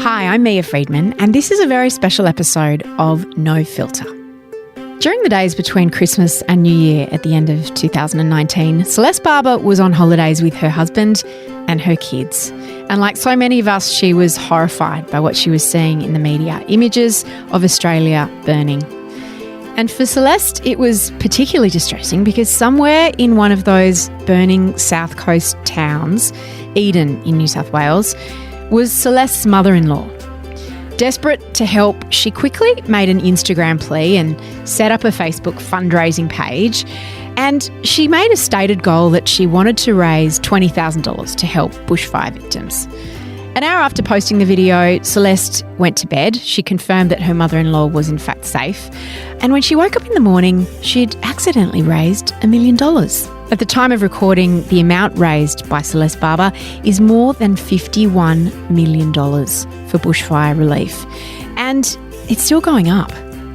Hi, I'm Mia Friedman, and this is a very special episode of No Filter. During the days between Christmas and New Year at the end of 2019, Celeste Barber was on holidays with her husband and her kids. And like so many of us, she was horrified by what she was seeing in the media, images of Australia burning. And for Celeste, it was particularly distressing because somewhere in one of those burning South Coast towns, Eden in New South Wales, was Celeste's mother-in-law. Desperate to help, she quickly made an Instagram plea and set up a Facebook fundraising page. And she made a stated goal that she wanted to raise $20,000 to help bushfire victims. An hour after posting the video, Celeste went to bed. She confirmed that her mother-in-law was in fact safe. And when she woke up in the morning, she'd accidentally raised $1 million. At the time of recording, the amount raised by Celeste Barber is more than $51 million for bushfire relief. And it's still going up.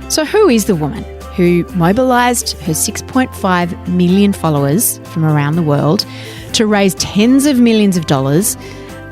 So who is the woman who mobilised her 6.5 million followers from around the world to raise tens of millions of dollars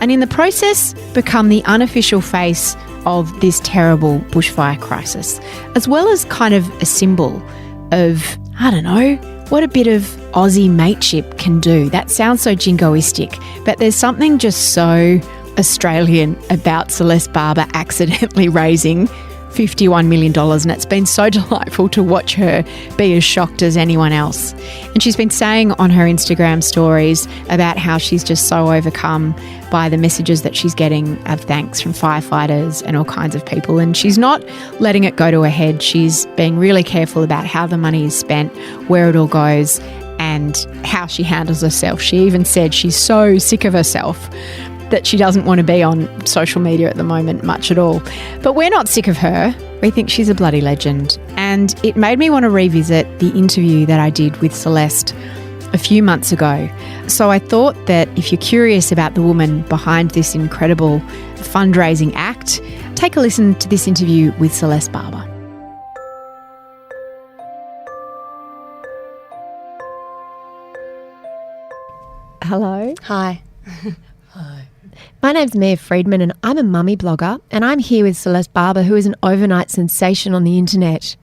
and in the process become the unofficial face of this terrible bushfire crisis, as well as kind of a symbol of, I don't know, what a bit of Aussie mateship can do. That sounds so jingoistic, but there's something just so Australian about Celeste Barber accidentally raising $51 million, and it's been so delightful to watch her be as shocked as anyone else. And she's been saying on her Instagram stories about how she's just so overcome by the messages that she's getting of thanks from firefighters and all kinds of people. And she's not letting it go to her head. She's being really careful about how the money is spent, where it all goes, and how she handles herself. She even said she's so sick of herself that she doesn't want to be on social media at the moment much at all. But we're not sick of her. We think she's a bloody legend. And it made me want to revisit the interview that I did with Celeste a few months ago. So I thought that if you're curious about the woman behind this incredible fundraising act, take a listen to this interview with Celeste Barber. Hello. Hi. Hi. My name's Mia Friedman and I'm a mummy blogger, and I'm here with Celeste Barber, who is an overnight sensation on the internet.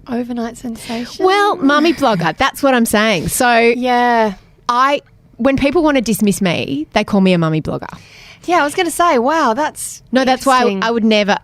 Overnight sensation? Well, mummy blogger, that's what I'm saying. So yeah, when people want to dismiss me, they call me a mummy blogger. Yeah, I was going to say, wow, that's why I would never.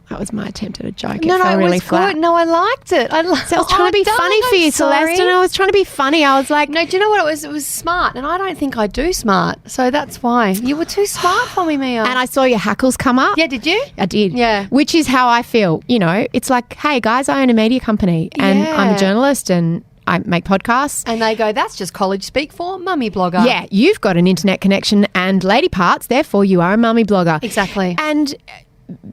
That was my attempt at a joke. No, it fell really was flat. good. No, I liked it. So I was trying to be funny for you, Celeste, and I was trying to be funny. I was like, no, do you know what it was? It was smart, and I don't think I do smart, so that's why. You were too smart for me, Mia. And I saw your hackles come up. Yeah, did you? I did. Yeah. Which is how I feel. You know, it's like, hey, guys, I own a media company, and I'm a journalist, and I make podcasts. And they go, that's just college speak for mummy blogger. Yeah, you've got an internet connection and lady parts, therefore you are a mummy blogger. Exactly. And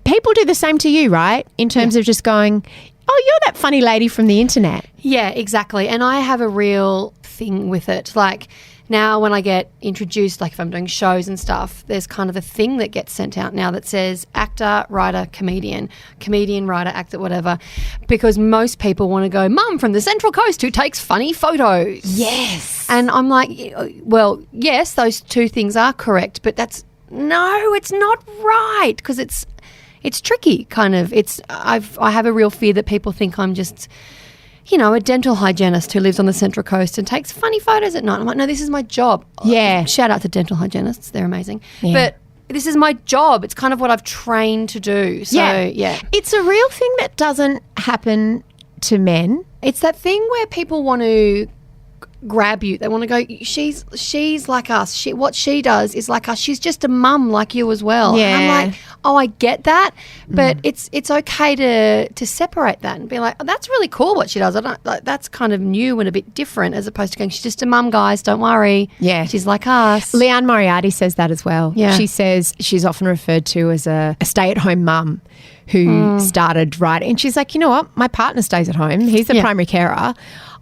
people do the same to you, right? In terms of just going, oh, you're that funny lady from the internet. Yeah, exactly. And I have a real thing with it. Like now when I get introduced, like if I'm doing shows and stuff, there's kind of a thing that gets sent out now that says actor, writer, comedian, writer, actor, whatever, because most people want to go, mum from the Central Coast who takes funny photos. Yes. And I'm like, well, yes, those two things are correct, but no, it's not right, because it's tricky, kind of. I have a real fear that people think I'm just, a dental hygienist who lives on the Central Coast and takes funny photos at night. I'm like, no, this is my job. Yeah. Shout out to dental hygienists. They're amazing. Yeah. But this is my job. It's kind of what I've trained to do. So, yeah. It's a real thing that doesn't happen to men. It's that thing where people want to grab you. They want to go, she's like us. What she does is like us. She's just a mum like you as well. Yeah. And I'm like, oh, I get that, but it's okay to separate that and be like, oh, that's really cool what she does. That's kind of new and a bit different, as opposed to going, she's just a mum, guys, don't worry. Yeah. She's like us. Leanne Moriarty says that as well. Yeah. She says she's often referred to as a stay-at-home mum who started writing. And she's like, you know what? My partner stays at home. He's the primary carer.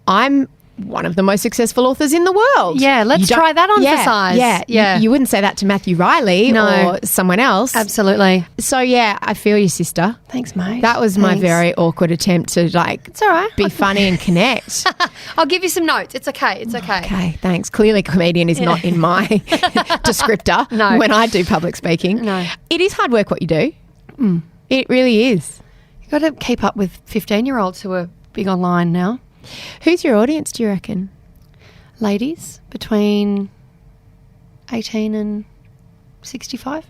I'm one of the most successful authors in the world. Yeah, let's try that on for size. Yeah. You wouldn't say that to Matthew Riley or someone else. Absolutely. So, yeah, I feel you, sister. Thanks, mate. That was my very awkward attempt to, it's all right. be funny and connect. I'll give you some notes. It's okay. Okay, thanks. Clearly, comedian is not in my descriptor when I do public speaking. No. It is hard work what you do. It really is. You've got to keep up with 15-year-olds who are big online now. Who's your audience, do you reckon? Ladies between 18 and 65.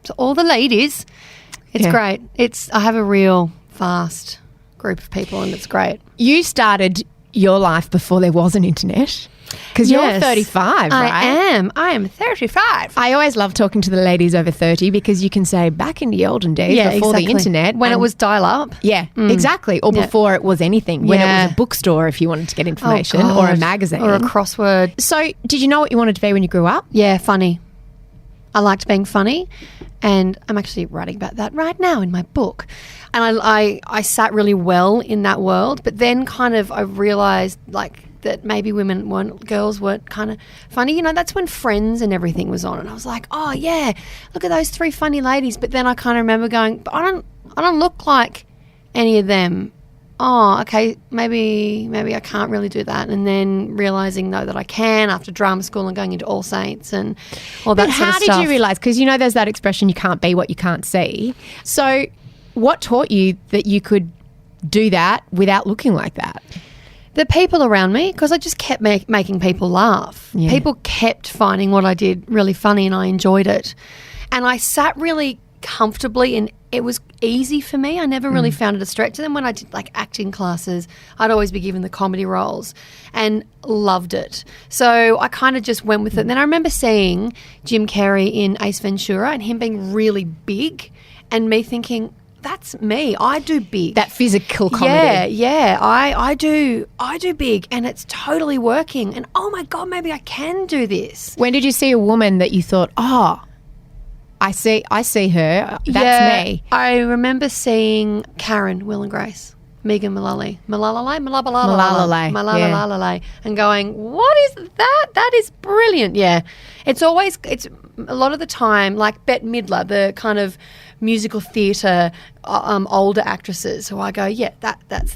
So all the ladies. It's great. I have a real vast group of people and it's great. You started your life before there was an internet. Because you're 35, right? I am 35. I always love talking to the ladies over 30 because you can say back in the olden days before the internet. When it was dial-up. Yeah, exactly. Or before it was anything. When it was a bookstore if you wanted to get information or a magazine. Or a crossword. So did you know what you wanted to be when you grew up? Yeah, funny. I liked being funny and I'm actually writing about that right now in my book. And I sat really well in that world, but then kind of I realised that maybe girls weren't kind of funny. You know, that's when Friends and everything was on and I was like, oh yeah, look at those three funny ladies. But then I kind of remember going, but I don't look like any of them. Oh, okay, maybe I can't really do that. And then realising, though, that I can after drama school and going into All Saints and all that sort of stuff. How did you realise? Because, there's that expression, you can't be what you can't see. So what taught you that you could do that without looking like that? The people around me, because I just kept making people laugh. Yeah. People kept finding what I did really funny and I enjoyed it. And I sat really comfortably and it was easy for me. I never really found it a stretch. And then when I did acting classes, I'd always be given the comedy roles and loved it. So I kind of just went with it. And then I remember seeing Jim Carrey in Ace Ventura and him being really big and me thinking, that's me. I do big. That physical comedy. Yeah. I do big and it's totally working. And oh my God, maybe I can do this. When did you see a woman that you thought, I see her. That's me. I remember seeing Karen, Will and Grace, Megan Mullally, and going, what is that? That is brilliant. Yeah. It's a lot of the time like Bette Midler, the kind of musical theatre older actresses who I go,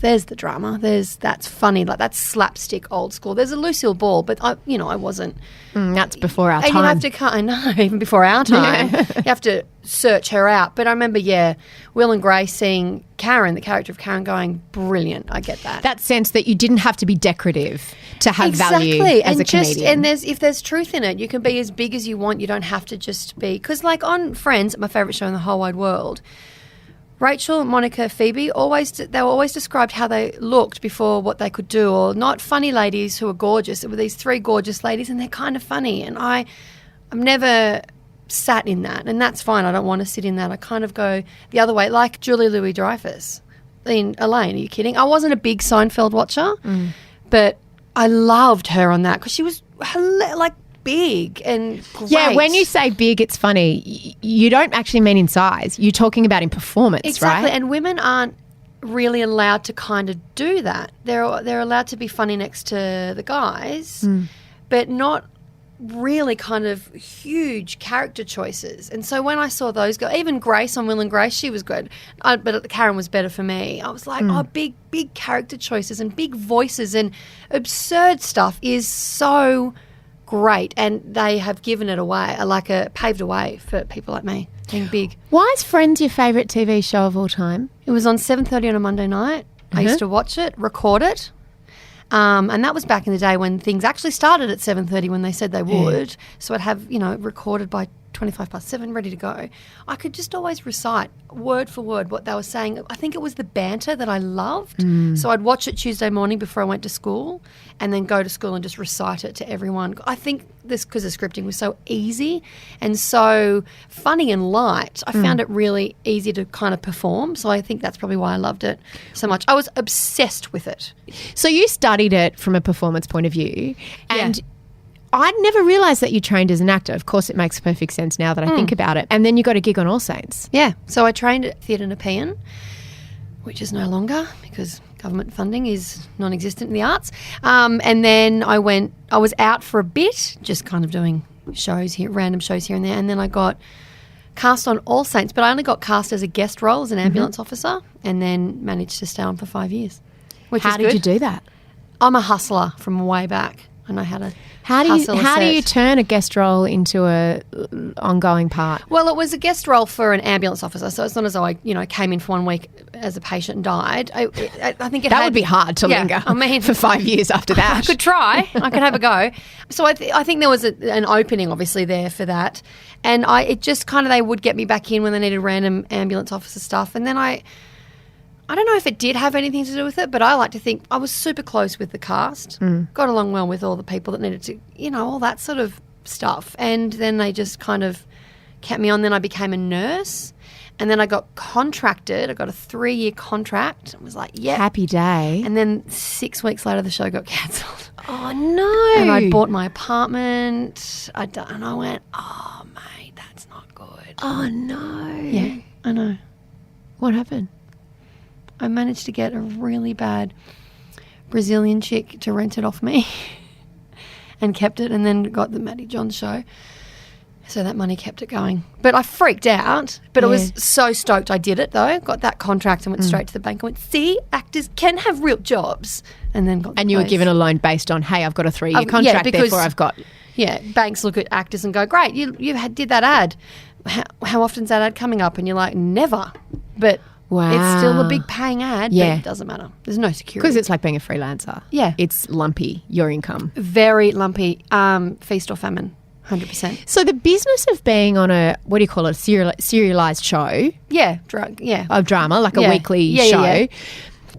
there's the drama, that's funny, that's slapstick old school. There's a Lucille Ball, but I wasn't. That's before our time. You have to, I know, even before our time. You have to search her out. But I remember, Will and Grace seeing Karen, the character of Karen, going, brilliant. I get that. That sense that you didn't have to be decorative to have value as a comedian. And if there's truth in it, you can be as big as you want. You don't have to just be. Because on Friends, my favourite show in the whole wide world, Rachel, Monica, Phoebe, they were always described how they looked before what they could do, or not funny ladies who are gorgeous. It were these three gorgeous ladies and they're kind of funny. And I'm never sat in that, and that's fine. I don't want to sit in that. I kind of go the other way, like Julia Louis-Dreyfus in Elaine. Are you kidding? I wasn't a big Seinfeld watcher, but I loved her on that because she was big and great. Yeah, when you say big, it's funny. You don't actually mean in size. You're talking about in performance, exactly. Right? And women aren't really allowed to kind of do that. They're allowed to be funny next to the guys, but not really kind of huge character choices. And so when I saw those go, even Grace on Will and Grace, she was good, but Karen was better for me. I was like, big character choices and big voices and absurd stuff is so great, and they have given it away, paved a way for people like me, being big. Why is Friends your favourite TV show of all time? It was on 7:30 on a Monday night. I used to watch it, record it. And that was back in the day when things actually started at 7:30 when they said they would. So I'd have, recorded by 7:25, ready to go. I could just always recite word for word what they were saying. I think it was the banter that I loved. So I'd watch it Tuesday morning before I went to school and then go to school and just recite it to everyone. I think this, because the scripting was so easy and so funny and light, I found it really easy to kind of perform. So I think that's probably why I loved it so much. I was obsessed with it. So you studied it from a performance point of view and I'd never realised that you trained as an actor. Of course, it makes perfect sense now that I think about it. And then you got a gig on All Saints. Yeah. So I trained at Theatre Nepean, which is no longer because government funding is non-existent in the arts. And then I was out for a bit, just kind of doing shows here, random shows here and there. And then I got cast on All Saints, but I only got cast as a guest role as an ambulance officer, and then managed to stay on for 5 years. How did you do that? I'm a hustler from way back. I know how to How do you turn a guest role into a ongoing part? Well, it was a guest role for an ambulance officer, so it's not as though I, came in for 1 week as a patient and died. I think that would be hard to linger. I mean, for 5 years after that. I could try. I could have a go. So I think there was an opening, obviously, there for that, and it just kind of, they would get me back in when they needed random ambulance officer stuff, and then I don't know if it did have anything to do with it, but I like to think I was super close with the cast, got along well with all the people that needed to, all that sort of stuff. And then they just kind of kept me on. Then I became a nurse, and then I got contracted. I got a 3-year contract. I was like, yeah. Happy day. And then 6 weeks later, the show got cancelled. Oh, no. And I bought my apartment. And I went, oh, mate, that's not good. Oh, no. Yeah, I know. What happened? I managed to get a really bad Brazilian chick to rent it off me and kept it, and then got the Maddie John show. So that money kept it going. But I freaked out, but I was so stoked I did it though. Got that contract and went straight to the bank and went, see, actors can have real jobs. And then got And you were given a loan based on, hey, I've got a 3-year contract, therefore I've got... Yeah, banks look at actors and go, great, you did that ad. How often's that ad coming up? And you're like, never. But... Wow. It's still a big paying ad, but it doesn't matter. There's no security. Because it's like being a freelancer. Yeah. It's lumpy, your income. Very lumpy. Feast or famine, 100%. So the business of being on a, what do you call it, serialised show? Yeah. Of drama, like a weekly show. Yeah.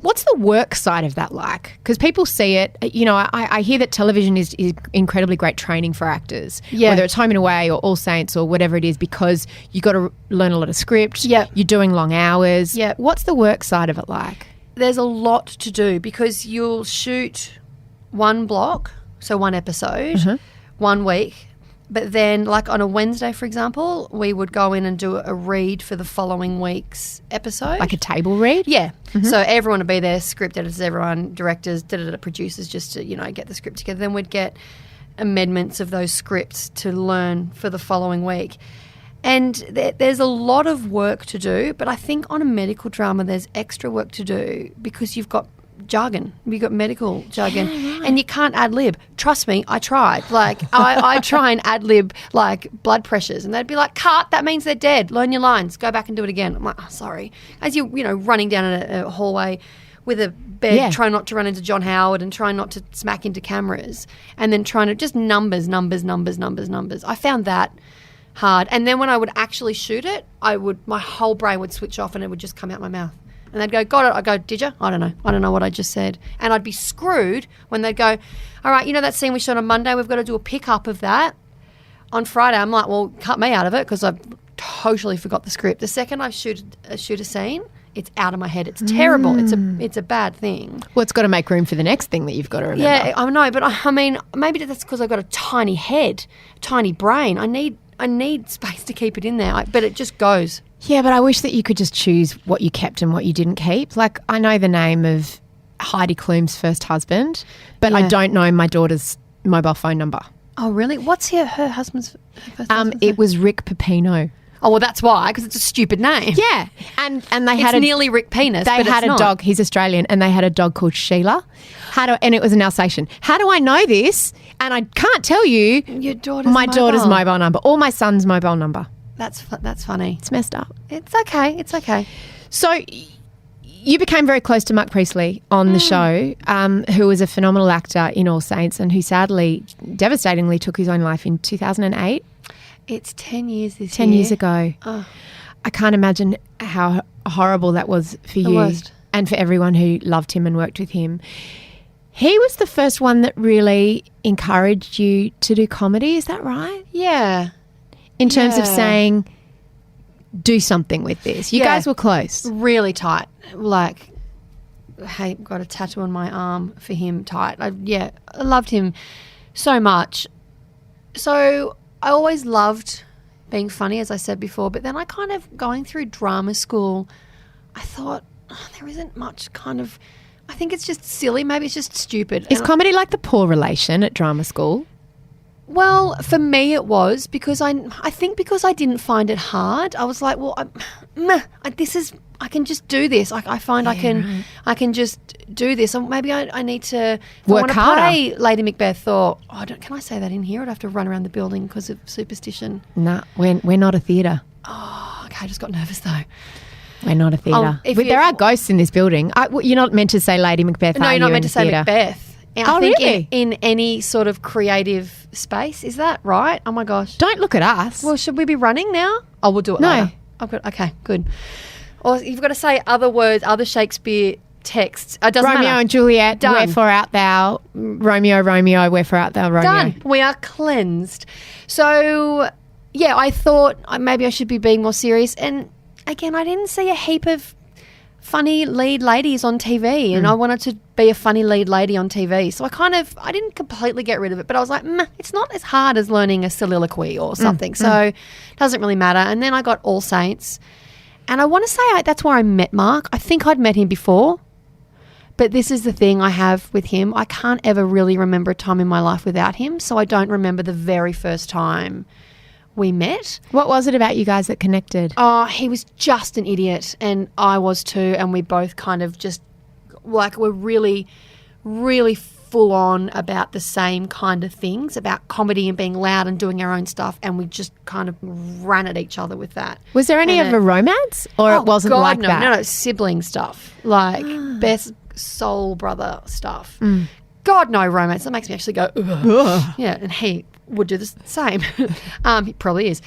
What's the work side of that like? Because people see it, I hear that television is incredibly great training for actors, whether it's Home and Away or All Saints or whatever it is, because you got to learn a lot of script. You're doing long hours. What's the work side of it like? There's a lot to do because you'll shoot one block, so one episode, 1 week. But then, like on a Wednesday, for example, we would go in and do a read for the following week's episode. Like a table read? Yeah. So everyone would be there, script editors, everyone, directors, producers, just to, get the script together. Then we'd get amendments of those scripts to learn for the following week. And there's a lot of work to do, but I think on a medical drama there's extra work to do because you've got jargon. You've got medical jargon. Yeah, right. And you can't ad-lib. Trust me, I tried. Like, I try and ad-lib, like, blood pressures. And they'd be like, cut, that means they're dead. Learn your lines. Go back and do it again. I'm like, oh, sorry. As you're, running down a hallway with a bed, trying not to run into John Howard and trying not to smack into cameras. And then trying to just numbers. I found that hard. And then when I would actually shoot it, my whole brain would switch off and it would just come out my mouth. And they'd go, got it. I go, did you? I don't know what I just said. And I'd be screwed when they'd go, all right, that scene we shot on Monday, we've got to do a pickup of that on Friday. I'm like, well, cut me out of it because I've totally forgot the script. The second I shoot a scene, it's out of my head. It's terrible. It's a bad thing. Well, it's got to make room for the next thing that you've got to remember. Yeah, I know, but I mean, maybe that's because I've got a tiny head, tiny brain. I need space to keep it in there, but it just goes. Yeah, but I wish that you could just choose what you kept and what you didn't keep. Like, I know the name of Heidi Klum's first husband, but I don't know my daughter's mobile phone number. Oh, really? What's her husband's first husband's It was Rick Pepino. Oh, well, that's why, because it's a stupid name. Yeah, and they had nearly Rick Penis. They had a dog. He's Australian, and they had a dog called Sheila. And it was an Alsatian. How do I know this? And I can't tell you your daughter's daughter's mobile number or my son's mobile number. That's funny. It's messed up. It's okay. So you became very close to Mark Priestley on the show, who was a phenomenal actor in All Saints and who sadly, devastatingly took his own life in 2008. It's 10 years this year. 10 years ago. Oh. I can't imagine how horrible that was for you worst. And for everyone who loved him and worked with him. He was the first one that really encouraged you to do comedy, is that right? Yeah. In terms of saying, do something with this. You guys were close. Really tight. Like, hey, got a tattoo on my arm for him tight. I loved him so much. So I always loved being funny, as I said before, but then I kind of, going through drama school, I thought, there isn't much kind of, I think it's just silly. Maybe it's just stupid. Is comedy like the poor relation at drama school? Well, for me it was because I think because I didn't find it hard. I was like, well, I can just do this. I find I can just do this. And maybe I need to work harder. Play Lady Macbeth or can I say that in here? I'd have to run around the building because of superstition. No, we're not a theatre. Oh, okay. I just got nervous though. We're not a theatre. There are ghosts in this building. You're not meant to say Lady Macbeth. No, are you're not you, meant to say Macbeth. And I think really? in any sort of creative space. Is that right? Oh my gosh. Don't look at us. Well, should we be running now? Oh, we'll do it later. Okay, good. Or you've got to say other words, other Shakespeare texts. It doesn't Romeo matter. and Juliet, Done. wherefore art thou? Romeo, wherefore art thou, Romeo? Done. We are cleansed. So, yeah, I thought maybe I should be being more serious. And again, I didn't see a heap of funny lead ladies on TV, and I wanted to be a funny lead lady on TV. So I didn't completely get rid of it, but I was like, it's not as hard as learning a soliloquy or something. So it doesn't really matter. And then I got All Saints, and I want to say that's where I met Mark. I think I'd met him before, but this is the thing I have with him. I can't ever really remember a time in my life without him, so I don't remember the very first time we met. What was it about you guys that connected? Oh, he was just an idiot, and I was too, and we both kind of just were really, really full on about the same kind of things, about comedy and being loud and doing our own stuff, and we just kind of ran at each other with that. Was there any of a romance, or it wasn't like that? No, sibling stuff, like best soul brother stuff. God, no romance. That makes me actually go, ugh. Yeah, and he would do the same. He probably is.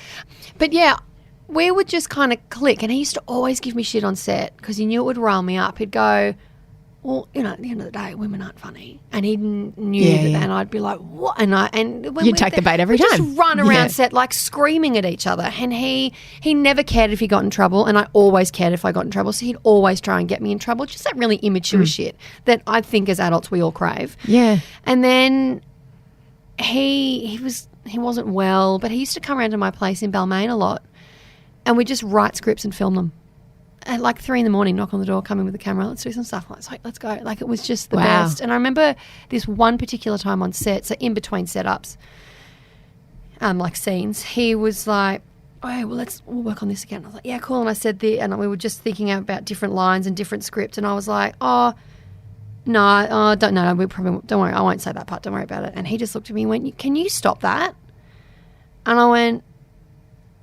But yeah, we would just kind of click, and he used to always give me shit on set because he knew it would rile me up. He'd go, well, at the end of the day, women aren't funny. And he knew that, and I'd be like, what? And when you'd take the bait every time. Just run around set like screaming at each other. And he never cared if he got in trouble, and I always cared if I got in trouble. So he'd always try and get me in trouble. Just that really immature shit that I think as adults we all crave. Yeah. And then he wasn't well, but he used to come around to my place in Balmain a lot, and we'd just write scripts and film them. At like 3 a.m, knock on the door, come in with the camera, let's do some stuff. Let's go. Like, it was just the best. And I remember this one particular time on set, so in between setups, like scenes, he was like, oh, well, we'll work on this again. I was like, yeah, cool. And I said and we were just thinking about different lines and different scripts, and I was like, don't worry, I won't say that part, don't worry about it. And he just looked at me and went, can you stop that? And I went,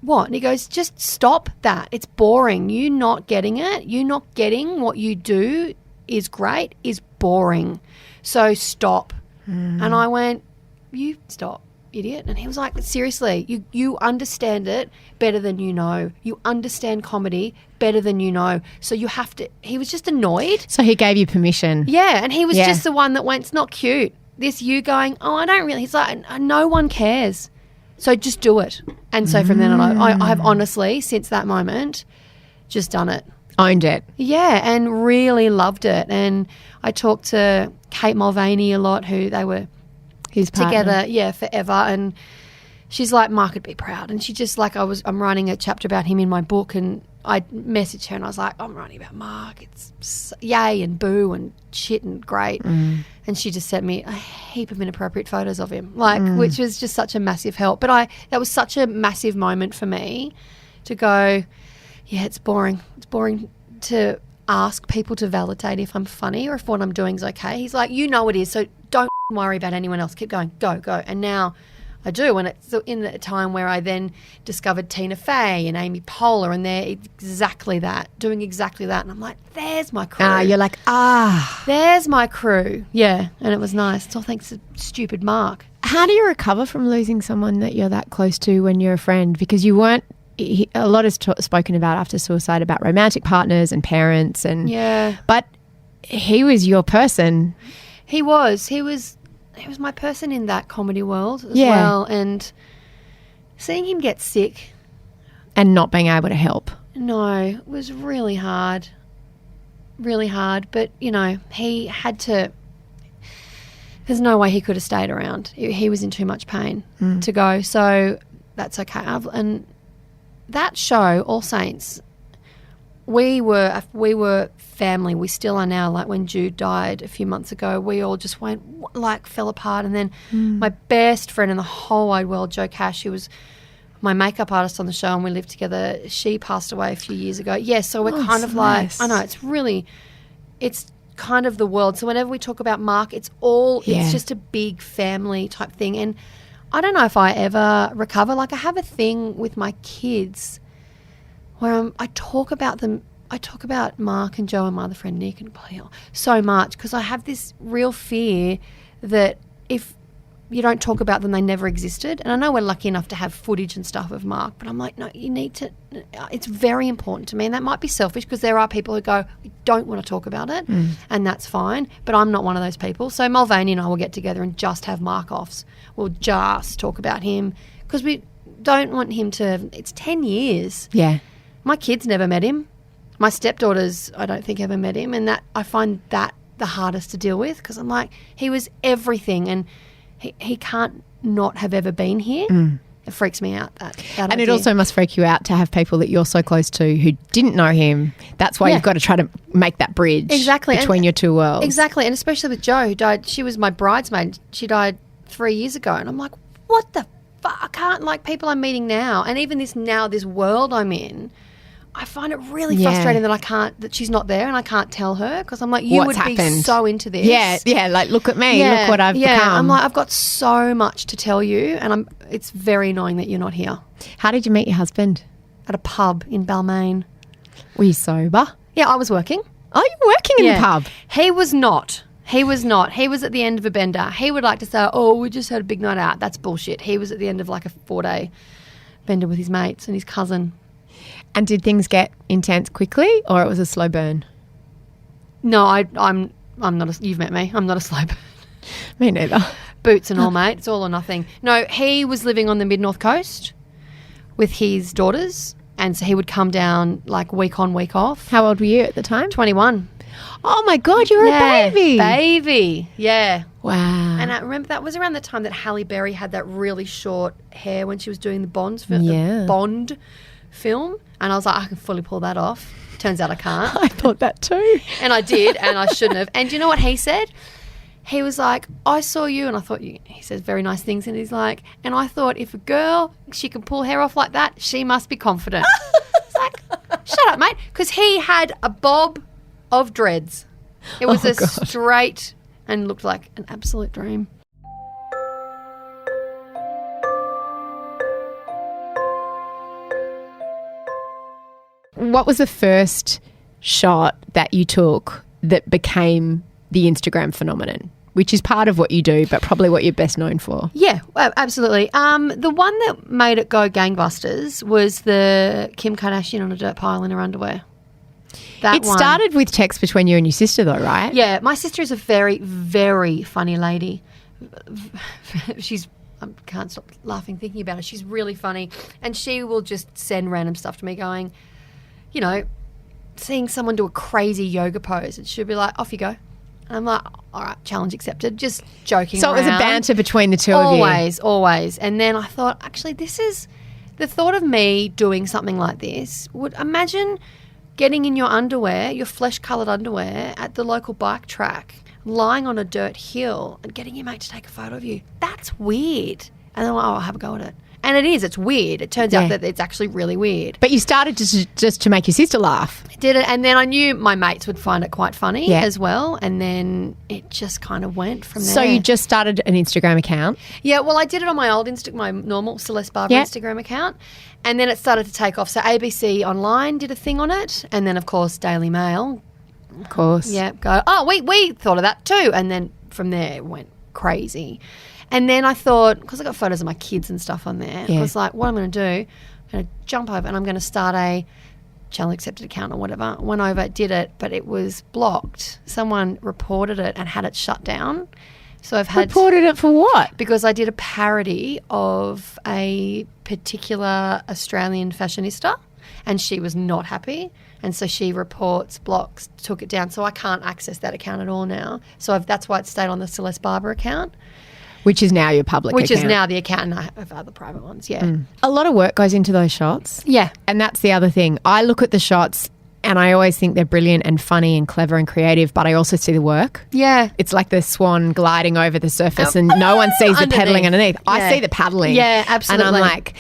what? And he goes, just stop that. It's boring. You not getting it. You not getting what you do is great, is boring. So stop. And I went, you stop, idiot. And he was like, seriously, you understand it better than you know. You understand comedy better than you know. So you have to. He was just annoyed. So he gave you permission. Yeah, and he was just the one that went, it's not cute. This you going, I don't really. He's like, no one cares. So just do it. And so from then on, I have honestly, since that moment, just done it. Owned it. Yeah, and really loved it. And I talked to Kate Mulvaney a lot, who they were His together, forever. And she's like, Mark would be proud. And she just like, I'm writing a chapter about him in my book, and I messaged her and I was like, I'm writing about Mark. It's yay and boo and shit and great. And she just sent me a heap of inappropriate photos of him, which was just such a massive help. But that was such a massive moment for me to go, yeah, it's boring. It's boring to ask people to validate if I'm funny or if what I'm doing is okay. He's like, you know it is, so don't worry about anyone else. Keep going. Go. And now I do, and it's in the time where I then discovered Tina Fey and Amy Poehler, and they're exactly that, doing exactly that. And I'm like, there's my crew. You're like, there's my crew. Yeah, and it was nice. It's all thanks to stupid Mark. How do you recover from losing someone that you're that close to when you're a friend? Because you weren't, a lot is spoken about after suicide about romantic partners and parents. But he was your person. He was my person in that comedy world as well, and seeing him get sick and not being able to help. No, it was really hard. But he had to. There's no way he could have stayed around. He was in too much pain to go. So that's okay. And that show, All Saints, we were family. We still are now. Like when Jude died a few months ago, we all just fell apart. And then my best friend in the whole wide world, Jo Cash, who was my makeup artist on the show and we lived together, she passed away a few years ago. Yeah, so we're kind of nice. I know, it's kind of the world. So whenever we talk about Mark, it's just a big family type thing. And I don't know if I ever recover. Like I have a thing with my kids where I talk about them. I talk about Mark and Joe and my other friend Nick and Paul so much because I have this real fear that if you don't talk about them, they never existed. And I know we're lucky enough to have footage and stuff of Mark, but I'm like, no, you need to. It's very important to me, and that might be selfish because there are people who go, we don't want to talk about it, and that's fine. But I'm not one of those people. So Mulvaney and I will get together and just have Mark-offs. We'll just talk about him because we don't want him to. It's 10 years. Yeah. My kids never met him. My stepdaughters, I don't think, ever met him, and that I find that the hardest to deal with because I'm like, he was everything, and he can't not have ever been here. It freaks me out, that and idea. it also must freak you out to have people that you're so close to who didn't know him. That's why you've got to try to make that bridge between your two worlds. Exactly, and especially with Jo, who died. She was my bridesmaid. She died 3 years ago, and I'm like, what the fuck? I can't, like, people I'm meeting now, and even this world I'm in, I find it really frustrating that she's not there and I can't tell her because I'm like, you would be so into this. Yeah, like, look at me, look what I've become. I'm like, I've got so much to tell you, and it's very annoying that you're not here. How did you meet your husband? At a pub in Balmain. Were you sober? Yeah, I was working. Oh, you were working in the pub? He was not. He was at the end of a bender. He would like to say, oh, we just had a big night out. That's bullshit. He was at the end of like a 4-day bender with his mates and his cousin. And did things get intense quickly, or it was a slow burn? No, I'm not. You've met me. I'm not a slow burn. Me neither. Boots and all, mate. It's all or nothing. No, he was living on the mid-north coast with his daughters, and so he would come down like week on, week off. How old were you at the time? 21. Oh my God, you were a baby. Baby, yeah. Wow. And I remember that was around the time that Halle Berry had that really short hair when she was doing the Bond film. And I was like, I can fully pull that off. Turns out I can't. I thought that too. And I did, and I shouldn't have. And do you know what he said? He was like, I saw you, and I thought he says very nice things, and he's like, and I thought if a girl, she can pull hair off like that, she must be confident. It's like, shut up, mate. Because he had a bob of dreads. It was straight and looked like an absolute dream. What was the first shot that you took that became the Instagram phenomenon, which is part of what you do, but probably what you're best known for? Yeah, absolutely. The one that made it go gangbusters was the Kim Kardashian on a dirt pile in her underwear. It started with text between you and your sister though, right? Yeah, my sister is a very, very funny lady. I can't stop laughing thinking about it. She's really funny, and she will just send random stuff to me going, you know, seeing someone do a crazy yoga pose, and she'll be like, off you go. And I'm like, all right, challenge accepted, just joking around. So it was a banter between the two of you? Always. And then I thought, actually, this is the thought of me doing something like this. Would imagine getting in your underwear, your flesh-coloured underwear, at the local bike track, lying on a dirt hill and getting your mate to take a photo of you. That's weird. And then I'm like, oh, I'll have a go at it. And it is. It's weird. It turns out that it's actually really weird. But you started just to make your sister laugh. I did it, and then I knew my mates would find it quite funny as well, and then it just kind of went from there. So you just started an Instagram account? Yeah, well, I did it on my old my normal Celeste Barber Instagram account, and then it started to take off. So ABC Online did a thing on it, and then, of course, Daily Mail. Of course. Yeah, go, oh, we thought of that too. And then from there it went crazy. And then I thought, because I got photos of my kids and stuff on there, I was like, what I'm going to do, I'm going to jump over and I'm going to start a channel accepted account or whatever. Went over, did it, but it was blocked. Someone reported it and had it shut down. So I've had reported it for what? Because I did a parody of a particular Australian fashionista, and she was not happy. And so she reports, blocks, took it down. So I can't access that account at all now. So that's why it stayed on the Celeste Barber account. Which is now your public account. Which is now the account, and I have other private ones, yeah. A lot of work goes into those shots. Yeah. And that's the other thing. I look at the shots and I always think they're brilliant and funny and clever and creative, but I also see the work. Yeah. It's like the swan gliding over the surface and no one sees the paddling underneath. Yeah. I see the paddling. Yeah, absolutely. And I'm like,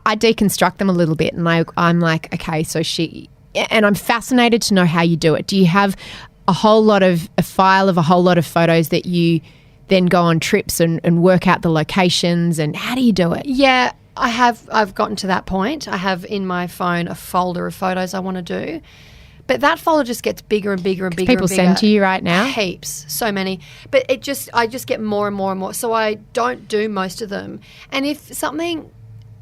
I deconstruct them a little bit, and I'm like, okay, so and I'm fascinated to know how you do it. Do you have a file of a whole lot of photos that you then go on trips and work out the locations, and how do you do it? Yeah, I've gotten to that point. I have in my phone a folder of photos I want to do. But that folder just gets bigger and bigger and bigger. People and bigger. send to you right now? Heaps, so many. But I just get more and more and more. So I don't do most of them. And if something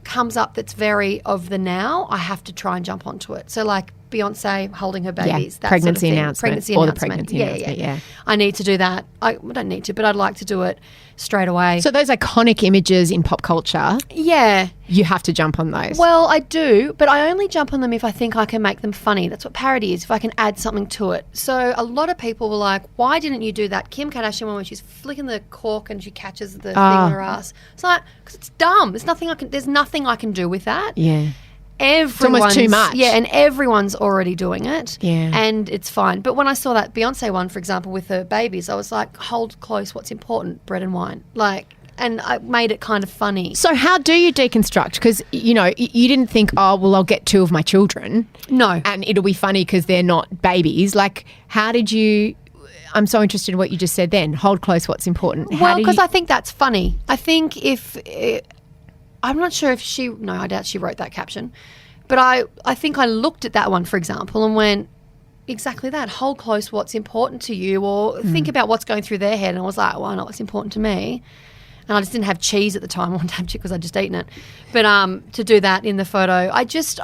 comes up that's very of the now, I have to try and jump onto it. So like Beyonce holding her babies, that pregnancy sort of thing. announcement. Or the pregnancy announcement, yeah. I need to do that. I don't need to, but I'd like to do it straight away. So those iconic images in pop culture, yeah, you have to jump on those. Well, I do, but I only jump on them if I think I can make them funny. That's what parody is, if I can add something to it. So a lot of people were like, why didn't you do that Kim Kardashian one when she's flicking the cork and she catches the thing on her ass? It's like, because it's dumb. There's nothing I can do with that. Yeah. It's almost too much. Yeah, and everyone's already doing it. Yeah. And it's fine. But when I saw that Beyonce one, for example, with her babies, I was like, hold close what's important, bread and wine. Like, and I made it kind of funny. So how do you deconstruct? Because, you didn't think, oh, well, I'll get 2 of my children. No. And it'll be funny because they're not babies. Like, how did you... I'm so interested in what you just said then. Hold close what's important. Well, because I think that's funny. I think I'm not sure if I doubt she wrote that caption. But I think I looked at that one, for example, and went, exactly that. Hold close what's important to you, or think about what's going through their head. And I was like, well, I know what's important to me. And I just didn't have cheese at the time. I wanted to have cheese because I'd just eaten it. But to do that in the photo, I think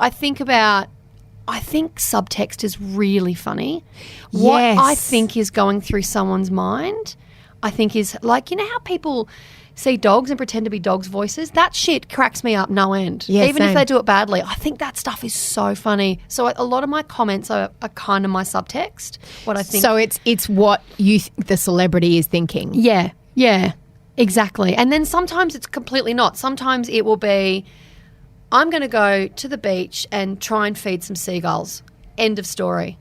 subtext is really funny. Yes. What I think is going through someone's mind, I think is like, how people see dogs and pretend to be dogs' voices? That shit cracks me up no end. Yeah, even same. if they do it badly. I think that stuff is so funny. So a lot of my comments are kind of my subtext, what I think. So it's what you the celebrity is thinking. Yeah, yeah, exactly. And then sometimes it's completely not. Sometimes it will be, I'm going to go to the beach and try and feed some seagulls. End of story.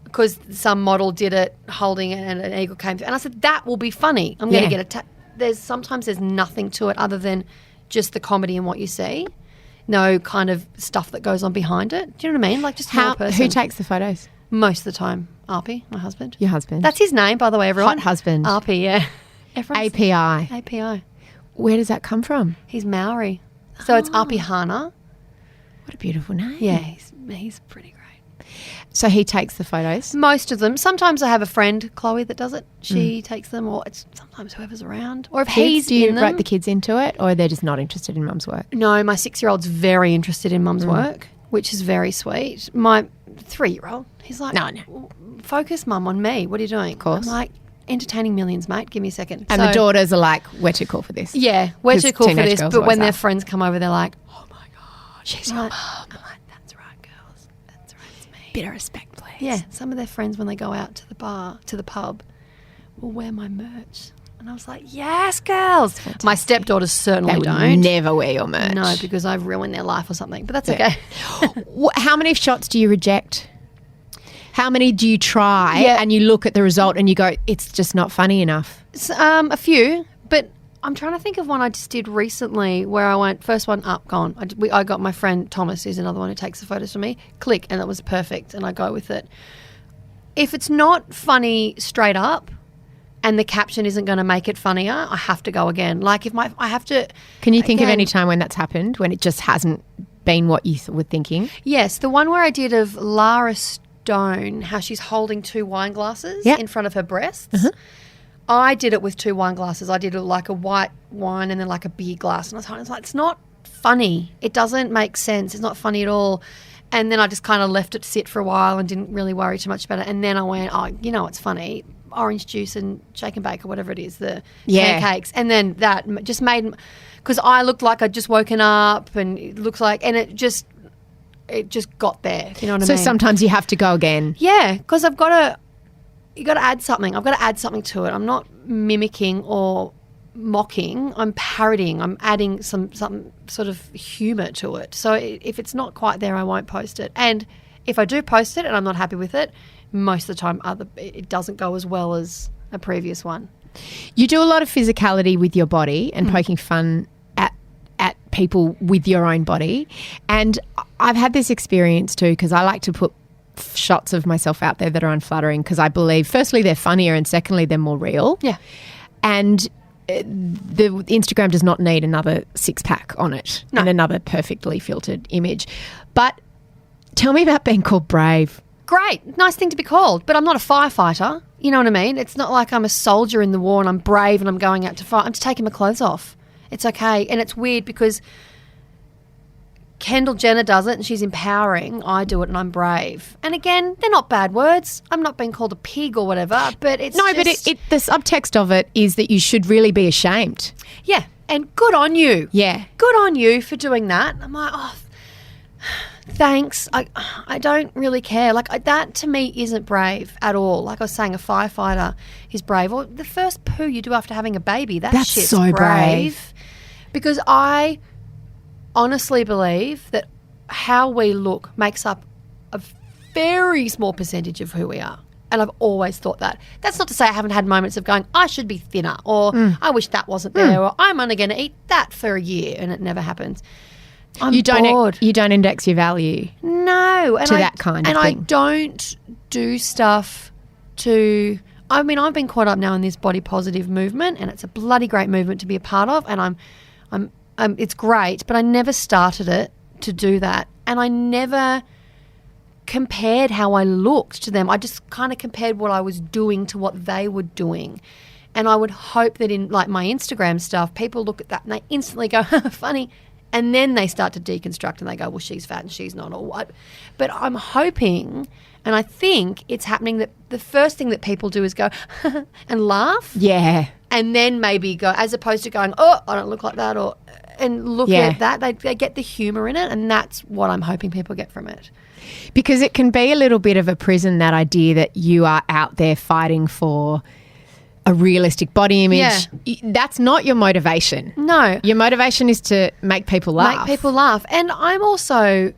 Because some model did it holding it and an eagle came through. And I said, that will be funny. I'm going to get a there's nothing to it other than just the comedy and what you see. No kind of stuff that goes on behind it. Do you know what I mean? Like just one person. Who takes the photos? Most of the time, Arpy, my husband. Your husband. That's his name, by the way, everyone. Hot husband. Arpy, yeah. API. API. Where does that come from? He's Maori. So it's Arpy Hana. What a beautiful name. Yeah, he's pretty great. So he takes the photos? Most of them. Sometimes I have a friend, Chloe, that does it. She takes them, or it's sometimes whoever's around. Or if he's do you in them. write the kids into it, or they're just not interested in mum's work? No, my 6-year-old's very interested in mum's work, which is very sweet. My 3-year-old, he's like, no. Focus, mum, on me. What are you doing? Of course. I'm like, entertaining millions, mate. Give me a second. And the daughters are like, we're too cool for this. Yeah, we're too cool for this. But when their friends come over, they're like, oh my God, she's your mum. I'm like, that's right, girls. That's right, it's me. Bit of respect, please. Yeah, some of their friends, when they go out to the pub, will wear my merch. And I was like, yes, girls. My stepdaughters certainly don't. Never wear your merch. No, because I've ruined their life or something. But that's okay. How many shots do you reject? How many do you try and you look at the result and you go, it's just not funny enough? A few, but I'm trying to think of one I just did recently where I went, first one up, gone. I got my friend Thomas, who's another one who takes the photos for me, click, and it was perfect, and I go with it. If it's not funny straight up and the caption isn't going to make it funnier, I have to go again. Like if I have to... Can you think of any time when that's happened, when it just hasn't been what you were thinking? Yes, the one where I did of Lara Stone, how she's holding 2 wine glasses in front of her breasts. I did it with 2 wine glasses. I did it like a white wine and then like a beer glass. And I was like, it's not funny. It doesn't make sense. It's not funny at all. And then I just kind of left it sit for a while and didn't really worry too much about it. And then I went, oh, you know what's funny? Orange juice and shake and bake or whatever it is, the pancakes. And then that just made, because I looked like I'd just woken up and it looks like, and it just got there. You know what I mean? So sometimes you have to go again. Yeah, because you got to add something. I've got to add something to it. I'm not mimicking or mocking. I'm parodying. I'm adding some sort of humour to it. So if it's not quite there, I won't post it. And If I do post it and I'm not happy with it, most of the time it doesn't go as well as a previous one. You do a lot of physicality with your body and poking fun at people with your own body. And I've had this experience too, because I like to put shots of myself out there that are unflattering because I believe, firstly, they're funnier and secondly, they're more real. Yeah. And the Instagram does not need another six-pack on it and another perfectly filtered image. But tell me about being called brave. Great. Nice thing to be called. But I'm not a firefighter. You know what I mean? It's not like I'm a soldier in the war and I'm brave and I'm going out to fight. I'm just taking my clothes off. It's okay. And it's weird because Kendall Jenner does it and she's empowering. I do it and I'm brave. And again, they're not bad words. I'm not being called a pig or whatever, but it's the subtext of it is that you should really be ashamed. Yeah. And good on you. Yeah. Good on you for doing that. I'm like, oh, thanks. I don't really care. Like that to me isn't brave at all. Like I was saying, a firefighter is brave. Or the first poo you do after having a baby, that's shit's so brave. Because I honestly believe that how we look makes up a very small percentage of who we are. And I've always thought that. That's not to say I haven't had moments of going, I should be thinner, or I wish that wasn't there, or I'm only going to eat that for a year, and it never happens. You don't index your value. No. And that kind of thing. And I don't do stuff to... I mean, I've been caught up now in this body positive movement, and it's a bloody great movement to be a part of, and it's great, but I never started it to do that. And I never compared how I looked to them. I just kind of compared what I was doing to what they were doing. And I would hope that in like my Instagram stuff, people look at that and they instantly go, funny. And then they start to deconstruct and they go, well, she's fat and she's not, or what. But I'm hoping, and I think it's happening, that the first thing that people do is go and laugh. Yeah. And then maybe go, as opposed to going, oh, I don't look like that, or and look at that. They get the humour in it, and that's what I'm hoping people get from it. Because it can be a little bit of a prison, that idea that you are out there fighting for a realistic body image. Yeah. That's not your motivation. No. Your motivation is to make people laugh. Make people laugh. And I'm also,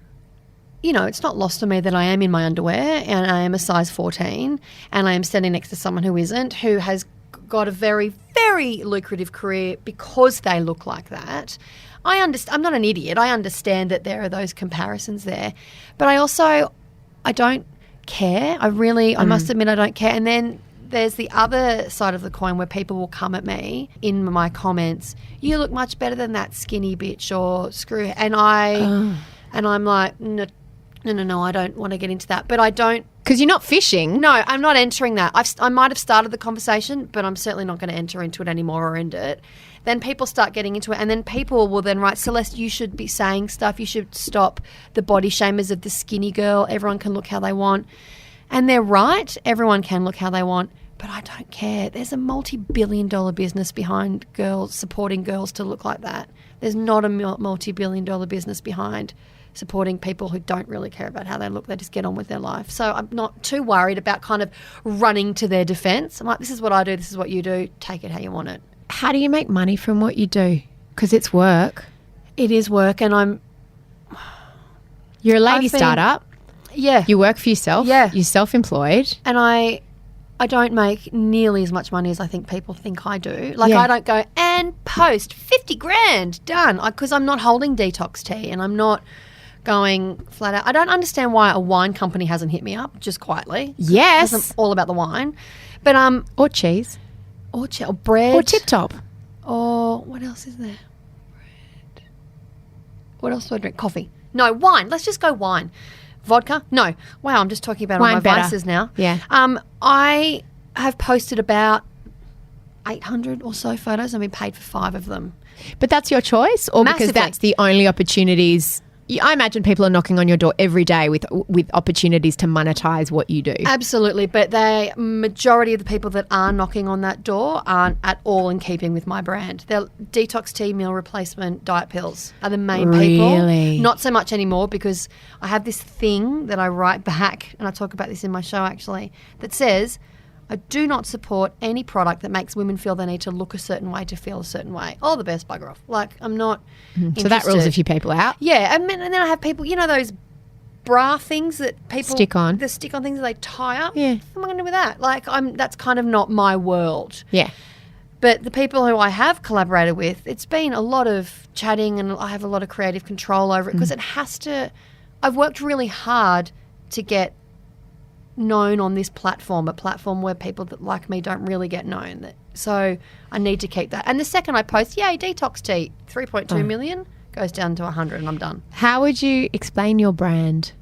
you know, it's not lost to me that I am in my underwear and I am a size 14 and I am standing next to someone who isn't, who has got a very, very lucrative career because they look like that. I understand. I'm not an idiot. I understand that there are those comparisons there. But I don't care. I must admit I don't care. And then there's the other side of the coin where people will come at me in my comments, you look much better than that skinny bitch, or screw, and I'm like, no, I don't want to get into that. But I don't. Because you're not fishing. No, I'm not entering that. I might have started the conversation, but I'm certainly not going to enter into it anymore or end it. Then people start getting into it, and then people will then write, Celeste, you should be saying stuff. You should stop the body shamers of the skinny girl. Everyone can look how they want. And they're right. Everyone can look how they want. But I don't care. There's a multi-billion-dollar business behind girls, supporting girls to look like that. There's not a multi-billion-dollar business behind supporting people who don't really care about how they look. They just get on with their life. So I'm not too worried about kind of running to their defense. I'm like, this is what I do. This is what you do. Take it how you want it. How do you make money from what you do? Because it's work. It is work, and you're a lady startup. Yeah. You work for yourself. Yeah. You're self-employed. And I don't make nearly as much money as I think people think I do. Like, I don't go and post 50 grand, done. Because I'm not holding detox tea and I'm not going flat out. I don't understand why a wine company hasn't hit me up just quietly. Yes. I'm all about the wine. But or cheese. Or bread. Or Tip Top. Or what else is there? Bread. What else do I drink? Coffee. No, wine. Let's just go wine. Vodka? No. Wow, I'm just talking about all my vices now. Yeah. I have posted about 800 or so photos. I've been paid for 5 of them. But that's your choice, or Massively. because that's the only opportunities? I imagine people are knocking on your door every day with opportunities to monetize what you do. Absolutely, but the majority of the people that are knocking on that door aren't at all in keeping with my brand. They're detox tea, meal replacement, diet pills are the main people. Really? Not so much anymore, because I have this thing that I write back, and I talk about this in my show actually, that says, I do not support any product that makes women feel they need to look a certain way to feel a certain way. All the best, bugger off. Like, I'm not interested. So that rules a few people out. Yeah, and then I have people, you know, those bra things that people Stick on. the stick-on things that they tie up. Yeah. What am I going to do with that? Like, that's kind of not my world. Yeah. But the people who I have collaborated with, it's been a lot of chatting, and I have a lot of creative control over it because it has to. I've worked really hard to get known on this platform, a platform where people that like me don't really get known. So I need to keep that. And the second I post, yay, detox tea, 3.2 million, goes down to 100 and I'm done. How would you explain your brand?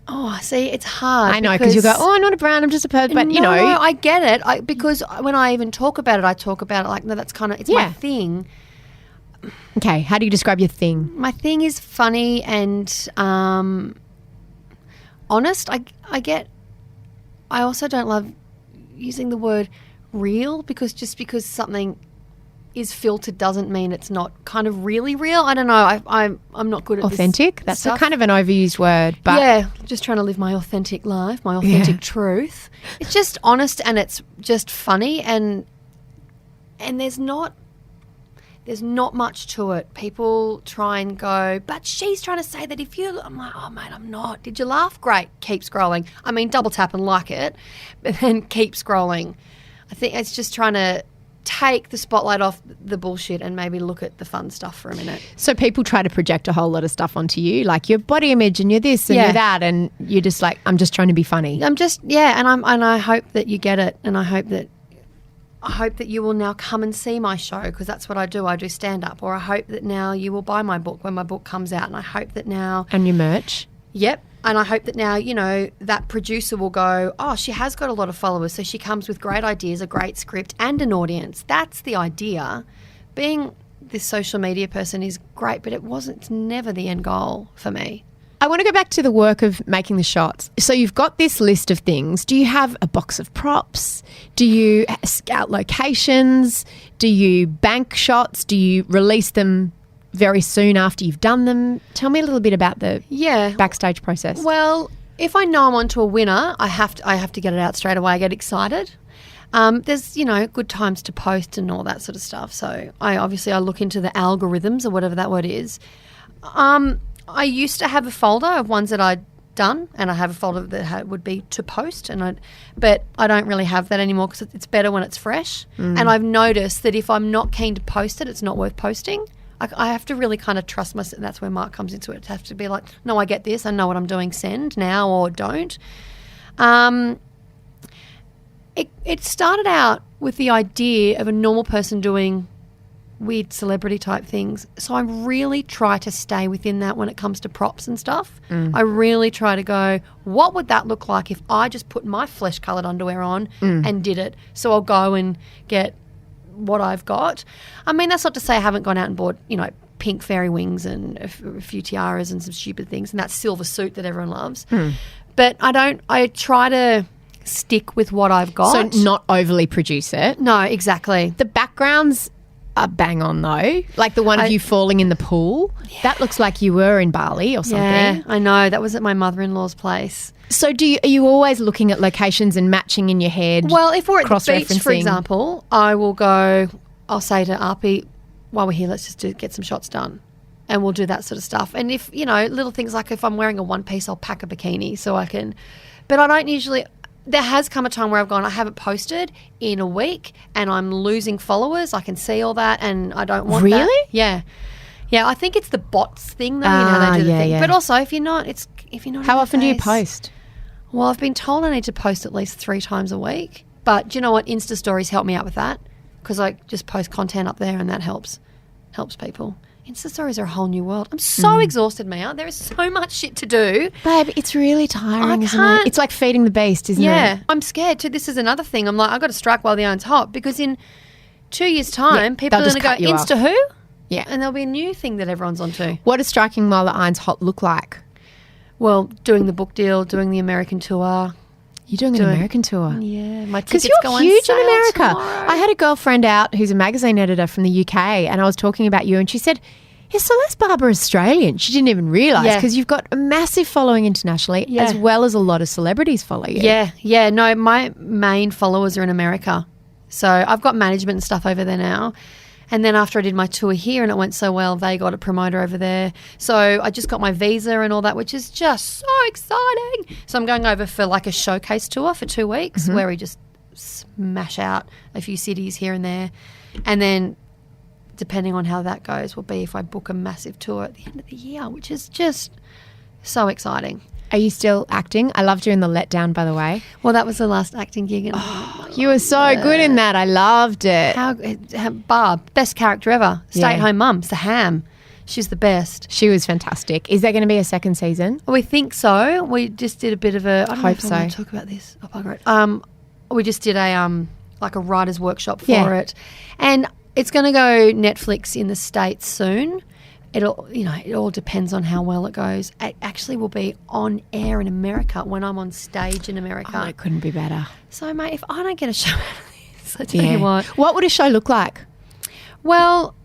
Oh, see, it's hard. I know, because you go, I'm not a brand, I'm just a person. But, No, I get it. Because when I even talk about it, I talk about it like, no, that's kind of, it's my thing. Okay, how do you describe your thing? My thing is funny and honest. I also don't love using the word real, because just because something is filtered doesn't mean it's not kind of really real. I don't know. I'm not good at authentic. This That's stuff. a kind of an overused word, but yeah, just trying to live my authentic life, my authentic truth. It's just honest and it's just funny, and there's not much to it. People try and go, but she's trying to say that if you... I'm like, oh, mate, I'm not. Did you laugh? Great. Keep scrolling. I mean, double tap and like it, but then keep scrolling. I think it's just trying to take the spotlight off the bullshit and maybe look at the fun stuff for a minute. So people try to project a whole lot of stuff onto you, like your body image and you're this and you're that, and you're just like, I'm just trying to be funny. And I hope that you get it, and I hope that you will now come and see my show, because that's what I do. I do stand-up. Or I hope that now you will buy my book when my book comes out. And I hope that now... And your merch. Yep. And I hope that now, that producer will go, oh, she has got a lot of followers, so she comes with great ideas, a great script and an audience. That's the idea. Being this social media person is great, but it's never the end goal for me. I want to go back to the work of making the shots. So you've got this list of things. Do you have a box of props? Do you scout locations? Do you bank shots? Do you release them very soon after you've done them? Tell me a little bit about the backstage process. Well, if I know I'm onto a winner, I have to get it out straight away. I get excited. There's, good times to post and all that sort of stuff. So I look into the algorithms or whatever that word is. I used to have a folder of ones that I'd done, and I have a folder that would be to post, but I don't really have that anymore because it's better when it's fresh. And I've noticed that if I'm not keen to post it, it's not worth posting. I have to really kind of trust myself. That's where Mark comes into it. I have to be like, no, I get this. I know what I'm doing. Send now or don't. It started out with the idea of a normal person doing weird celebrity type things. So I really try to stay within that when it comes to props and stuff. I really try to go, what would that look like if I just put my flesh coloured underwear on and did it? So I'll go and get what I've got. I mean, that's not to say I haven't gone out and bought, pink fairy wings and a few tiaras and some stupid things and that silver suit that everyone loves. But I try to stick with what I've got. So not overly produce it. No, exactly. The backgrounds are bang on though. Like the one of you falling in the pool. Yeah. That looks like you were in Bali or something. Yeah, I know. That was at my mother-in-law's place. So are you always looking at locations and matching in your head? Well, if we're at the beach, for example, I'll say to Arpie, while we're here, let's just get some shots done. And we'll do that sort of stuff. And if, little things like if I'm wearing a one-piece, I'll pack a bikini so I can. But I don't usually. There has come a time where I've gone, I haven't posted in a week and I'm losing followers. I can see all that and I don't want that. Really? Yeah. Yeah, I think it's the bots thing though, how they do the thing. Yeah. But also if you're not How often do you post? Well, I've been told I need to post at least 3 times a week. But do you know what? Insta stories help me out with that because I just post content up there and that helps people. Insta stories are a whole new world. I'm so exhausted, Mia. There is so much shit to do. Babe, it's really tiring, isn't it? It's like feeding the beast, isn't it? Yeah. I'm scared too. This is another thing. I'm like, I've got to strike while the iron's hot because in 2 years' time, people are going to go, Insta who? Yeah. And there'll be a new thing that everyone's onto. What does striking while the iron's hot look like? Well, doing the book deal, doing the American tour. You're doing an American tour? Yeah. My tickets Because go you're on huge sale in America. tomorrow. I had a girlfriend out who's a magazine editor from the UK and I was talking about you and she said, is Celeste Barber Australian? She didn't even realise because you've got a massive following internationally as well as a lot of celebrities follow you. Yeah, yeah. No, my main followers are in America. So I've got management and stuff over there now. And then after I did my tour here and it went so well, they got a promoter over there. So I just got my visa and all that, which is just so exciting. So I'm going over for like a showcase tour for 2 weeks where we just smash out a few cities here and there. And then depending on how that goes will be if I book a massive tour at the end of the year, which is just so exciting. Are you still acting? I loved you in The Letdown, by the way. Well, that was the last acting gig. And You were so good in that. I loved it. Barb, best character ever. Stay-at-home mum. It's the ham. She's the best. She was fantastic. Is there going to be a second season? We think so. We just did a bit of a. I don't know Hope if I want to talk about this. Oh, bugger it. We just did a like a writer's workshop for it, and it's going to go Netflix in the States soon. It all depends on how well it goes. It actually will be on air in America when I'm on stage in America. Oh, it couldn't be better. So, mate, if I don't get a show out of this, I tell you what would a show look like? Well,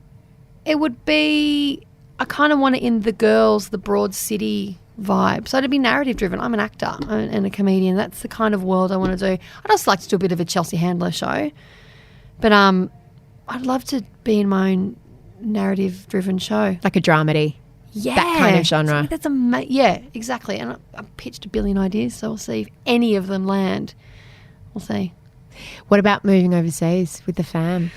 it would be, I kind of want it in the broad city vibe. So it'd be narrative driven. I'm an actor and a comedian. That's the kind of world I want to do. I'd also like to do a bit of a Chelsea Handler show. But I'd love to be in my own narrative driven show. Like a dramedy. Yeah. That kind of genre. That's yeah, exactly. And I pitched 1 billion ideas, so we'll see if any of them land. We'll see. What about moving overseas with the fam?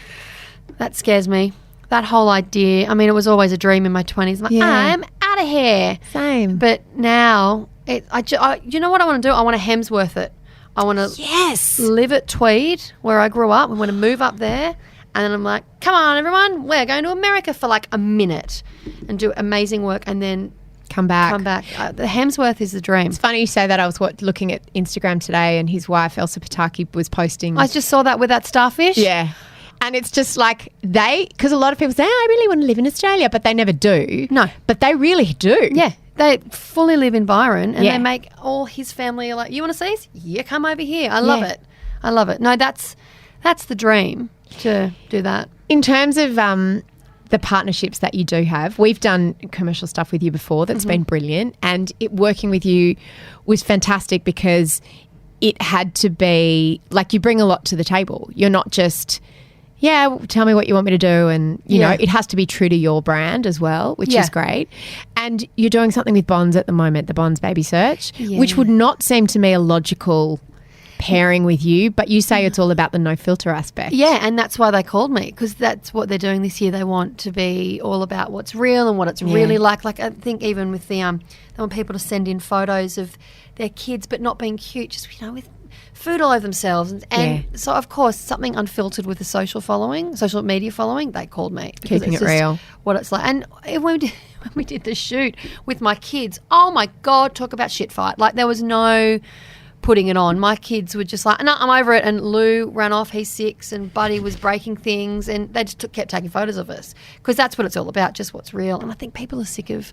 That scares me. That whole idea. I mean, it was always a dream in my 20s. I'm like, I'm out of here. Same. But now, you know what I want to do? I want to Hemsworth it. I want to live at Tweed, where I grew up. I want to move up there. And then I'm like, come on, everyone, we're going to America for like a minute and do amazing work and then come back. The Hemsworth is the dream. It's funny you say that. I was looking at Instagram today and his wife, Elsa Pataki, was posting. I just saw that with that starfish. Yeah. And it's just like because a lot of people say, I really want to live in Australia, but they never do. No. But they really do. Yeah. They fully live in Byron and they make all his family like, you want to see us? Yeah, come over here. I love it. I love it. No, that's the dream. To do that. In terms of the partnerships that you do have, we've done commercial stuff with you before that's been brilliant, and working with you was fantastic because it had to be like you bring a lot to the table. You're not just tell me what you want me to do, and you know it has to be true to your brand as well, which is great. And you're doing something with Bonds at the moment, the Bonds Baby Search, which would not seem to me a logical pairing with you, but you say it's all about the no filter aspect. Yeah, and that's why they called me, because that's what they're doing this year. They want to be all about what's real and what it's really like. Like I think even with they want people to send in photos of their kids but not being cute, just with food all over themselves. And so of course something unfiltered with the social media following, they called me. Keeping it real. What it's like. And when we did the shoot with my kids, oh my God, talk about shit fight. Like there was no putting it on. My kids were just like, no, I'm over it. And Lou ran off, he's 6, and Buddy was breaking things, and they just kept taking photos of us because that's what it's all about, just what's real. And I think people are sick of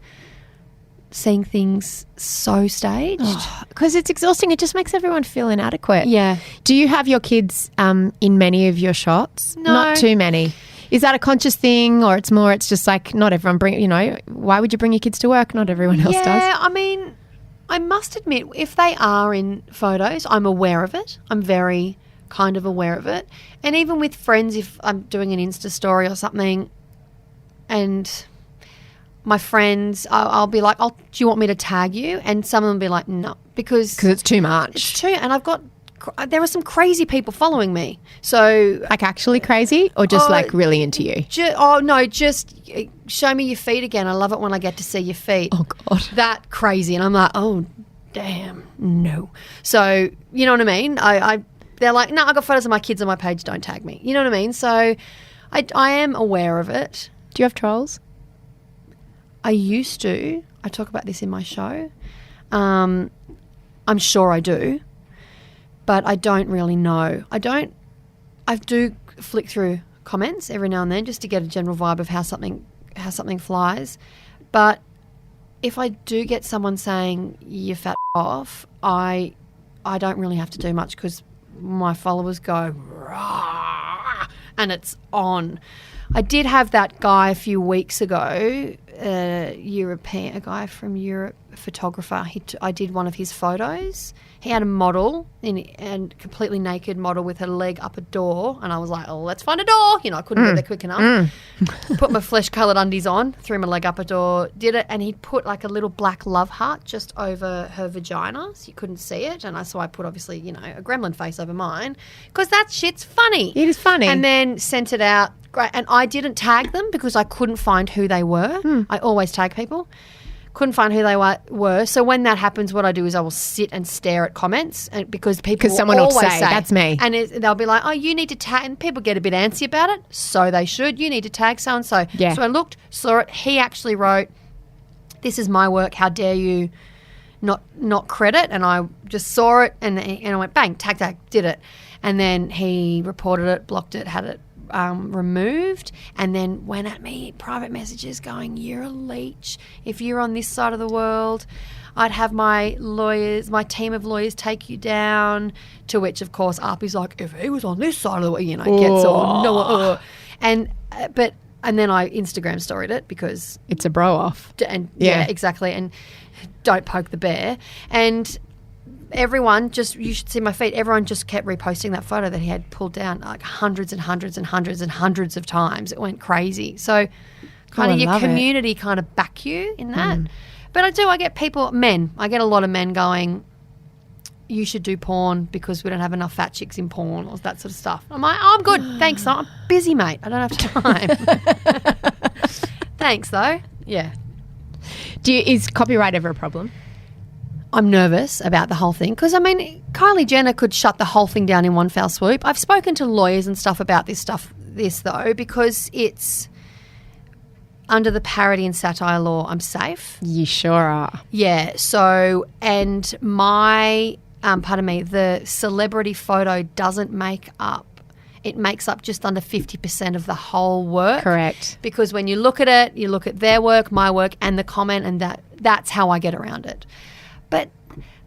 seeing things so staged. Because it's exhausting. It just makes everyone feel inadequate. Yeah. Do you have your kids in many of your shots? No. Not too many. Is that a conscious thing, or it's just like not everyone why would you bring your kids to work? Not everyone else does. Yeah, I mean, I must admit, if they are in photos, I'm aware of it. I'm very kind of aware of it. And even with friends, if I'm doing an Insta story or something and my friends, I'll be like, do you want me to tag you? And some of them will be like, no, because it's too much. It's too, and there are some crazy people following me. So like actually crazy or just like really into you? Just show me your feet again. I love it when I get to see your feet. Oh God. That crazy. And I'm like, oh damn, no. So you know what I mean? They're like, no, I got photos of my kids on my page, don't tag me. You know what I mean? So I am aware of it. Do you have trolls? I used to. I talk about this in my show. I'm sure I do. But I don't really know. I do flick through comments every now and then just to get a general vibe of how something flies. But if I do get someone saying you fat off, I don't really have to do much because my followers go rah, and it's on. I did have that guy a few weeks ago a guy from Europe, a photographer. I did one of his photos. He had a model and completely naked model with her leg up a door, and I was like, "Oh, let's find a door." I couldn't get there quick enough. Put my flesh-coloured undies on, threw my leg up a door, did it, and he'd put like a little black love heart just over her vagina, so you couldn't see it. And so I put obviously, a gremlin face over mine because that shit's funny. It is funny. And then sent it out. Great, and I didn't tag them because I couldn't find who they were. I always tag people. Couldn't find who they were. So when that happens, what I do is I will sit and stare at comments, and because someone will always say, "That's me," and they'll be like, "Oh, you need to tag," and people get a bit antsy about it. So they should. You need to tag so and so. Yeah. So I looked, saw it. He actually wrote, "This is my work. How dare you not credit?" And I just saw it, and I went bang, tag, did it, and then he reported it, blocked it, had it removed, and then went at me private messages going, "You're a leech. If you're on this side of the world, I'd have my team of lawyers take you down." To which, of course, Arpy's like, "If he was on this side of the world," gets all no, and then I Instagram storied it because it's a bro off, and yeah, exactly, and don't poke the bear. And everyone you should see my feed, everyone just kept reposting that photo that he had pulled down like hundreds and hundreds and hundreds and hundreds of times. It went crazy. So kind of your community kind of back you in that. But I get people, men, I get a lot of men going, "You should do porn because we don't have enough fat chicks in porn," or that sort of stuff. I'm like, "Oh, I'm good. Thanks. I'm busy, mate. I don't have time." Thanks though. Yeah. Is copyright ever a problem? I'm nervous about the whole thing because, Kylie Jenner could shut the whole thing down in one fell swoop. I've spoken to lawyers and stuff about this though, because it's under the parody and satire law, I'm safe. You sure are. Yeah. So, and the celebrity photo doesn't make up. It makes up just under 50% of the whole work. Correct. Because when you look at it, you look at their work, my work, and the comment, and that's how I get around it. But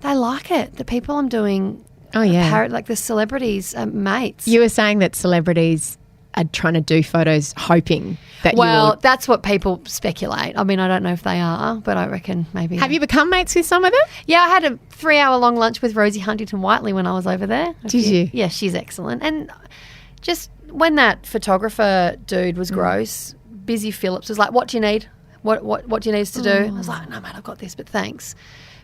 they like it. The people I'm doing, like the celebrities, mates. You were saying that celebrities are trying to do photos hoping that that's what people speculate. I don't know if they are, but I reckon maybe. Have you become mates with some of them? Yeah, I had a 3-hour-long lunch with Rosie Huntington-Whiteley when I was over there. Did you? Yeah, she's excellent. And just when that photographer dude was gross, Busy Phillips was like, "What do you need? What do you need us to do?" I was like, "No, mate, I've got this, but thanks."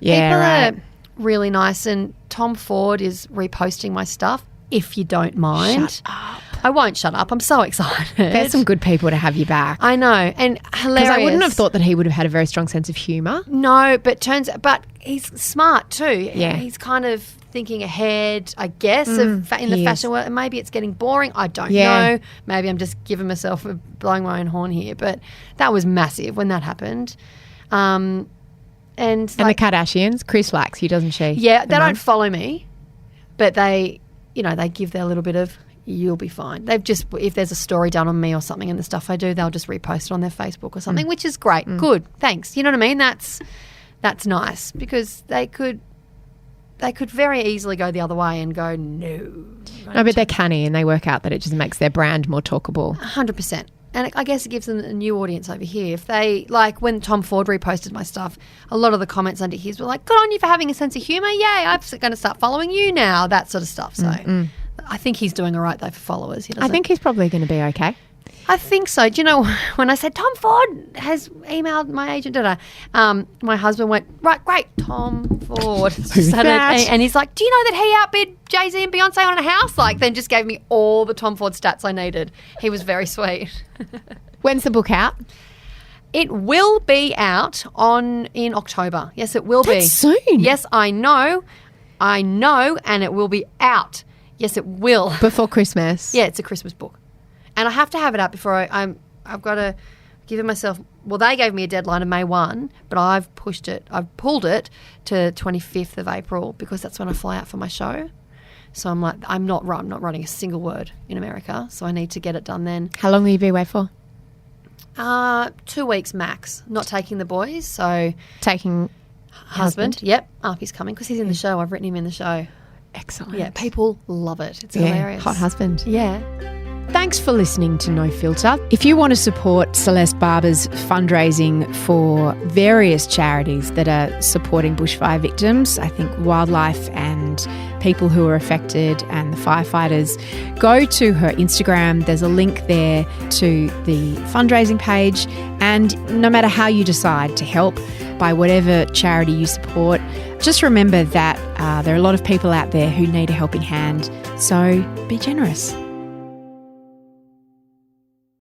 Yeah, people right. are really nice, and Tom Ford is reposting my stuff, if you don't mind. Shut up. I won't shut up. I'm so excited. There's some good people to have you back. I know, and hilarious. Because I wouldn't have thought that he would have had a very strong sense of humour. No, but he's smart too. Yeah. He's kind of thinking ahead, I guess, in the fashion world. And maybe it's getting boring. I don't know. Maybe I'm just giving myself blowing my own horn here. But that was massive when that happened. And the Kardashians, Chris likes you, doesn't she? Yeah, they don't follow me, but they give their little bit of, "You'll be fine." They've just, if there's a story done on me or something and the stuff I do, they'll just repost it on their Facebook or something, which is great. Good, thanks. You know what I mean? That's nice, because they could very easily go the other way and go, "No." No, but they're canny and they work out that it just makes their brand more talkable. 100%. And I guess it gives them a new audience over here. If they, like when Tom Ford reposted my stuff, a lot of the comments under his were like, "Good on you for having a sense of humour. Yay, I'm going to start following you now." That sort of stuff. So I think he's doing all right though for followers. I think he's probably going to be okay. I think so. Do you know, when I said Tom Ford has emailed my agent, my husband went, "Right, great, Tom Ford." Who's that? And he's like, "Do you know that he outbid Jay-Z and Beyonce on a house?" Then just gave me all the Tom Ford stats I needed. He was very sweet. When's the book out? It will be out in October. Yes, it will be. That's soon. Yes, I know, and it will be out. Yes, it will. Before Christmas. Yeah, it's a Christmas book. And I have to have it out before I've got to give myself, well, they gave me a deadline of May 1, but I've pulled it to 25th of April because that's when I fly out for my show. So I'm like, I'm not writing a single word in America, so I need to get it done then. How long will you be away for? 2 weeks max. Not taking the boys, so taking husband. Yep, Arpy's coming because he's in the show. I've written him in the show. Excellent. Yeah, people love it. It's hilarious. Hot husband. Yeah. Thanks for listening to No Filter. If you want to support Celeste Barber's fundraising for various charities that are supporting bushfire victims, I think wildlife and people who are affected and the firefighters, go to her Instagram. There's a link there to the fundraising page. And no matter how you decide to help by whatever charity you support, just remember that there are a lot of people out there who need a helping hand. So be generous.